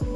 Hi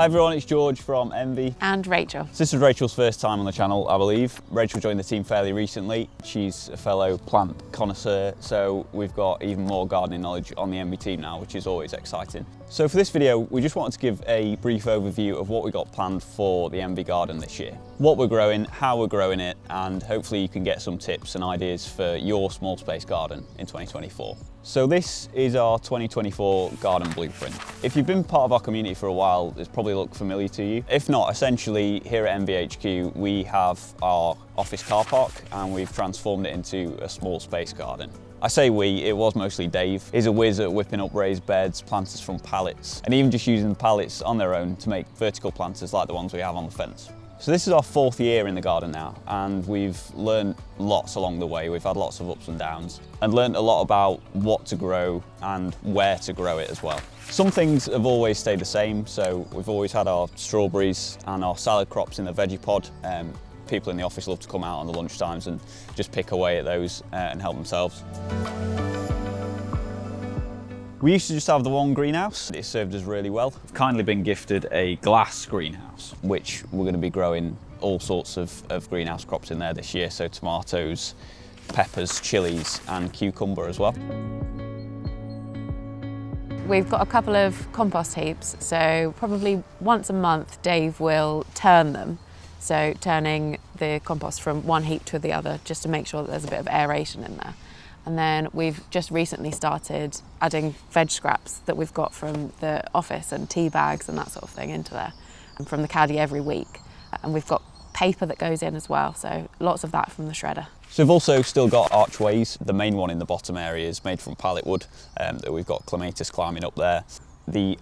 everyone, it's George from Envii. And Rachel. So this is Rachel's first time on the channel, I believe. Rachel joined the team fairly recently. She's a fellow plant connoisseur, so we've got even more gardening knowledge on the Envii team now, which is always exciting. So for this video, we just wanted to give a brief overview of what we got planned for the Envii garden this year. What we're growing, how we're growing it, and hopefully you can get some tips and ideas for your small space garden in 2024. So this is our 2024 garden blueprint. If you've been part of our community for a while, it's probably looked familiar to you. If not, essentially here at Envii HQ, we have our office car park and we've transformed it into a small space garden. I say we, it was mostly Dave. He's a whiz at whipping up raised beds, planters from pallets, and even just using the pallets on their own to make vertical planters like the ones we have on the fence. So this is our 4th year in the garden now, and we've learned lots along the way. We've had lots of ups and downs and learned a lot about what to grow and where to grow it as well. Some things have always stayed the same, so we've always had our strawberries and our salad crops in the veggie pod. People in the office love to come out on the lunch times and just pick away at those and help themselves. We used to just have the one greenhouse. It served us really well. We've kindly been gifted a glass greenhouse, which we're going to be growing all sorts of greenhouse crops in there this year. So tomatoes, peppers, chilies, and cucumber as well. We've got a couple of compost heaps, so probably once a month Dave will turn them. So turning the compost from one heap to the other, just to make sure that there's a bit of aeration in there. And then we've just recently started adding veg scraps that we've got from the office and tea bags and that sort of thing into there, and from the caddy every week. And we've got paper that goes in as well, so lots of that from the shredder. So we've also still got Archways. The main one in the bottom area is made from pallet wood, that we've got Clematis climbing up there. The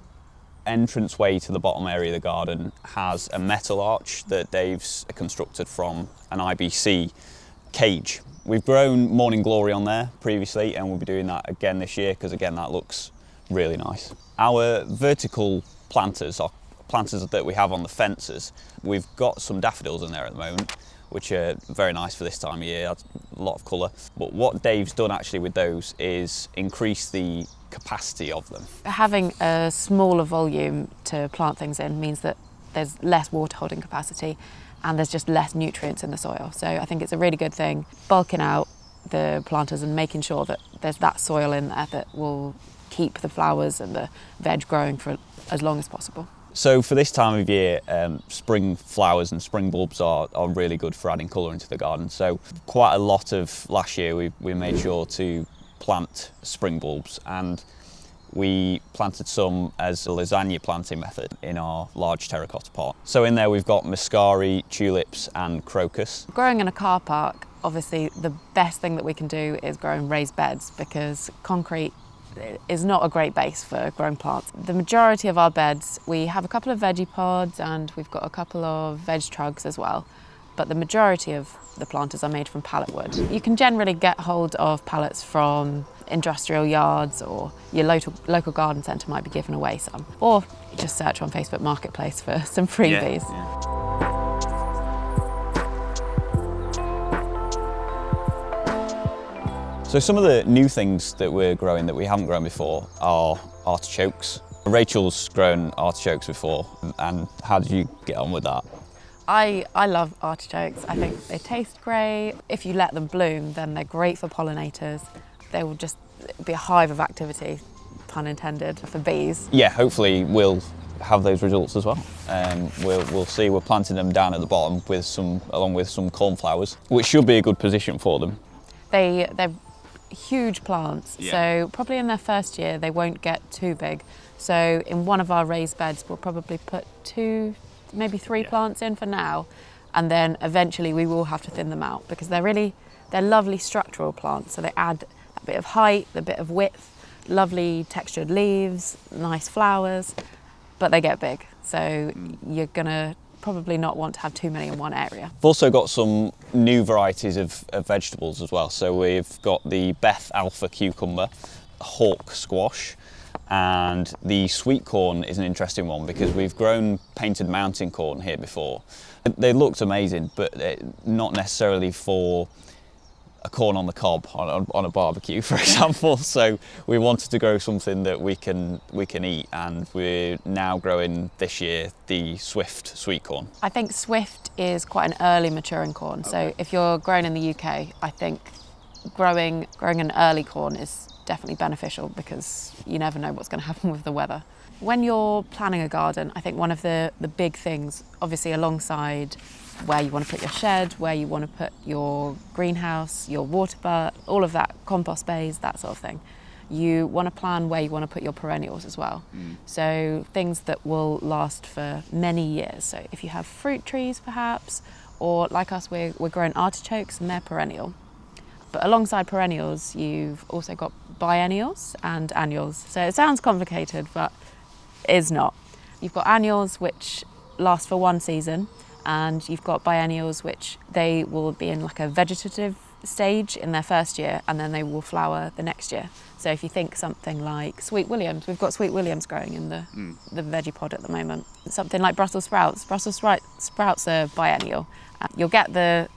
entranceway to the bottom area of the garden has a metal arch that Dave's constructed from an IBC cage. We've grown Morning Glory on there previously, and we'll be doing that again this year because again that looks really nice. Our vertical planters, or planters that we have on the fences, we've got some daffodils in there at the moment, which are very nice for this time of year, a lot of colour. But what Dave's done actually with those is increase the capacity of them. Having a smaller volume to plant things in means that there's less water holding capacity and there's just less nutrients in the soil. So I think it's a really good thing, bulking out the planters and making sure that there's that soil in there that will keep the flowers and the veg growing for as long as possible. So for this time of year, spring flowers and spring bulbs are really good for adding colour into the garden. So quite a lot of last year we made sure to plant spring bulbs, and we planted some as a lasagna planting method in our large terracotta pot. So in there we've got muscari, tulips and crocus. Growing in a car park, obviously the best thing that we can do is grow in raised beds because concrete is not a great base for growing plants. The majority of our beds, we have a couple of veggie pods and we've got a couple of veg trugs as well. But the majority of the planters are made from pallet wood. You can generally get hold of pallets from industrial yards, or your local garden centre might be giving away some. Or you just search on Facebook Marketplace for some freebies. Yeah. So some of the new things that we're growing that we haven't grown before are artichokes. Rachel's grown artichokes before, and how did you get on with that? I love artichokes. I think they taste great. If you let them bloom, then they're great for pollinators. They will just be a hive of activity, pun intended, for bees. Yeah, hopefully we'll have those results as well. We'll see. We're planting them down at the bottom along with some cornflowers, which should be a good position for them. They're huge plants, so probably in their first year they won't get too big. So in one of our raised beds we'll probably put 2, maybe 3 plants in for now, and then eventually we will have to thin them out because they're lovely structural plants, so they add a bit of height, a bit of width, lovely textured leaves, nice flowers, but they get big, so you're gonna probably not want to have too many in one area. We've also got some new varieties of vegetables as well. So we've got the Beth Alpha cucumber, hawk squash, And the sweet corn is an interesting one because we've grown painted mountain corn here before. They looked amazing, but not necessarily for a corn on the cob on a barbecue, for example. So we wanted to grow something that we can eat, and we're now growing this year the Swift sweet corn. I think Swift is quite an early maturing corn. Okay. So if you're grown in the UK, I think growing an early corn is definitely beneficial because you never know what's going to happen with the weather. When you're planning a garden, I think one of the big things, obviously alongside where you want to put your shed, where you want to put your greenhouse, your water butt, all of that, compost bays, that sort of thing, you want to plan where you want to put your perennials as well. So things that will last for many years. So if you have fruit trees perhaps, or like us, we're growing artichokes and they're perennial. But alongside perennials, you've also got biennials and annuals. So it sounds complicated, but it is not. You've got annuals, which last for one season, and you've got biennials, which they will be in like a vegetative stage in their first year, and then they will flower the next year. So if you think something like Sweet Williams, we've got Sweet Williams growing in the veggie pod at the moment. Something like Brussels sprouts. Brussels sprouts are biennial. You'll get the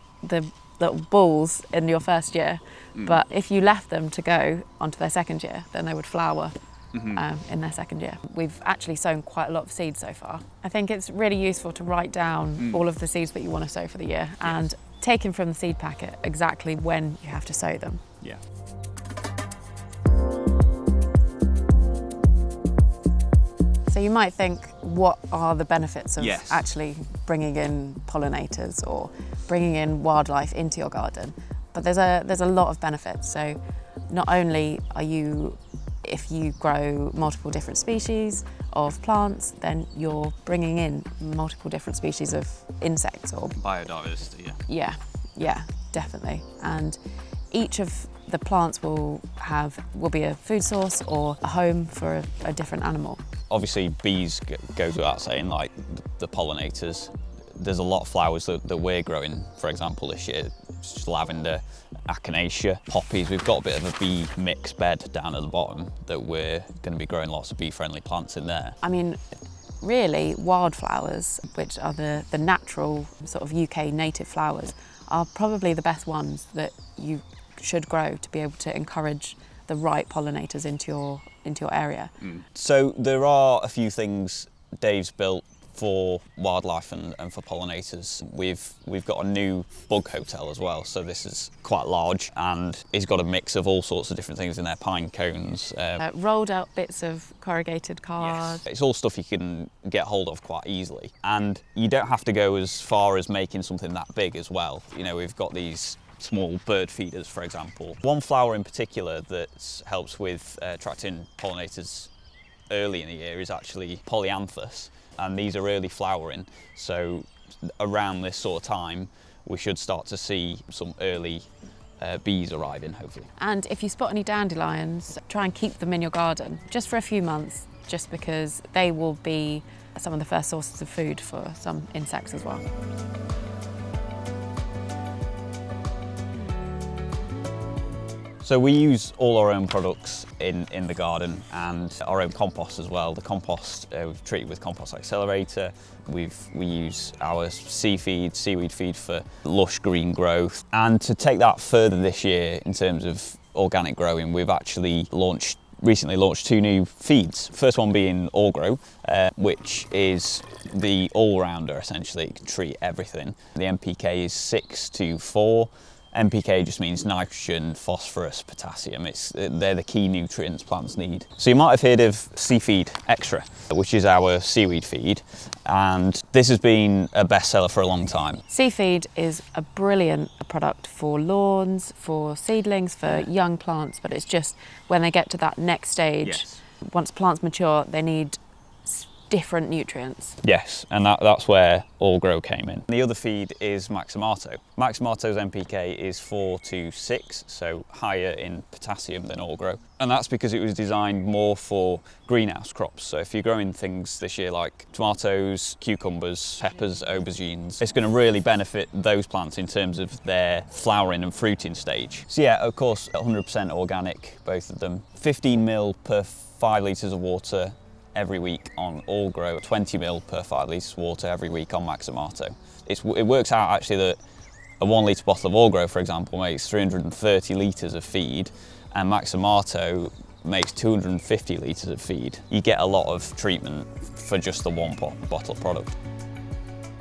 little balls in your first year, but if you left them to go onto their second year, then they would flower in their second year. We've actually sown quite a lot of seeds so far. I think it's really useful to write down all of the seeds that you want to sow for the year and taken from the seed packet exactly when you have to sow them. Yeah. So you might think, what are the benefits of Yes. actually bringing in pollinators or bringing in wildlife into your garden? But there's a lot of benefits. So not only are you, if you grow multiple different species of plants, then you're bringing in multiple different species of insects or Biodiversity, yeah, definitely. And each of the plants will be a food source or a home for a different animal. Obviously bees goes without saying, like the pollinators. There's a lot of flowers that we're growing, for example, this year. It's just lavender, echinacea, poppies. We've got a bit of a bee mix bed down at the bottom that we're going to be growing lots of bee-friendly plants in there. I mean, really, wildflowers, which are the natural sort of UK native flowers, are probably the best ones that you should grow to be able to encourage the right pollinators into your area. So there are a few things Dave's built for wildlife and for pollinators. We've got a new bug hotel as well, so this is quite large, and it's got a mix of all sorts of different things in there, pine cones. Rolled out bits of corrugated card. Yes. It's all stuff you can get hold of quite easily, and you don't have to go as far as making something that big as well. You know, we've got these small bird feeders, for example. One flower in particular that helps with attracting pollinators early in the year is actually polyanthus, and these are early flowering, so around this sort of time we should start to see some early bees arriving, hopefully. And if you spot any dandelions, try and keep them in your garden just for a few months, just because they will be some of the first sources of food for some insects as well. So we use all our own products in the garden and our own compost as well. The compost we've treated with Compost Accelerator. We use our seaweed feed for lush green growth. And to take that further this year in terms of organic growing, we've actually recently launched 2 new feeds. First one being Allgrow, which is the all-rounder essentially. It can treat everything. The NPK is 6-4. NPK just means nitrogen, phosphorus, potassium. They're the key nutrients plants need. So you might have heard of Seafeed Extra, which is our seaweed feed, and this has been a bestseller for a long time. Seafeed is a brilliant product for lawns, for seedlings, for young plants, but it's just when they get to that next stage, Yes. Once plants mature, they need different nutrients. Yes, and that's where Allgrow came in. The other feed is Maximato. Maximato's NPK is 4 to 6, so higher in potassium than Allgrow. And that's because it was designed more for greenhouse crops. So if you're growing things this year like tomatoes, cucumbers, peppers, aubergines, it's going to really benefit those plants in terms of their flowering and fruiting stage. So yeah, of course, 100% organic, both of them. 15 ml per 5 litres of water every week on Allgrow, 20 ml per 5 litres of water every week on Maximato. It works out actually that a 1 litre bottle of Allgrow, for example, makes 330 litres of feed, and Maximato makes 250 litres of feed. You get a lot of treatment for just the one bottle product.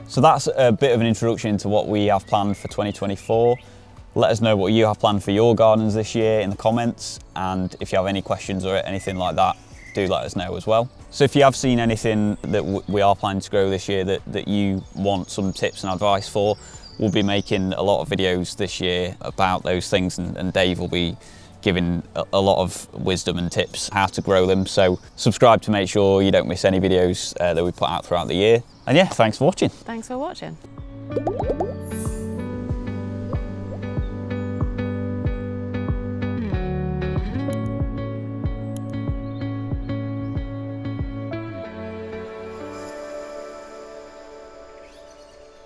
So that's a bit of an introduction to what we have planned for 2024. Let us know what you have planned for your gardens this year in the comments, and if you have any questions or anything like that, do let us know as well. So if you have seen anything that we are planning to grow this year that you want some tips and advice for, we'll be making a lot of videos this year about those things, and Dave will be giving a lot of wisdom and tips how to grow them. So subscribe to make sure you don't miss any videos that we put out throughout the year. And yeah, thanks for watching. Thanks for watching.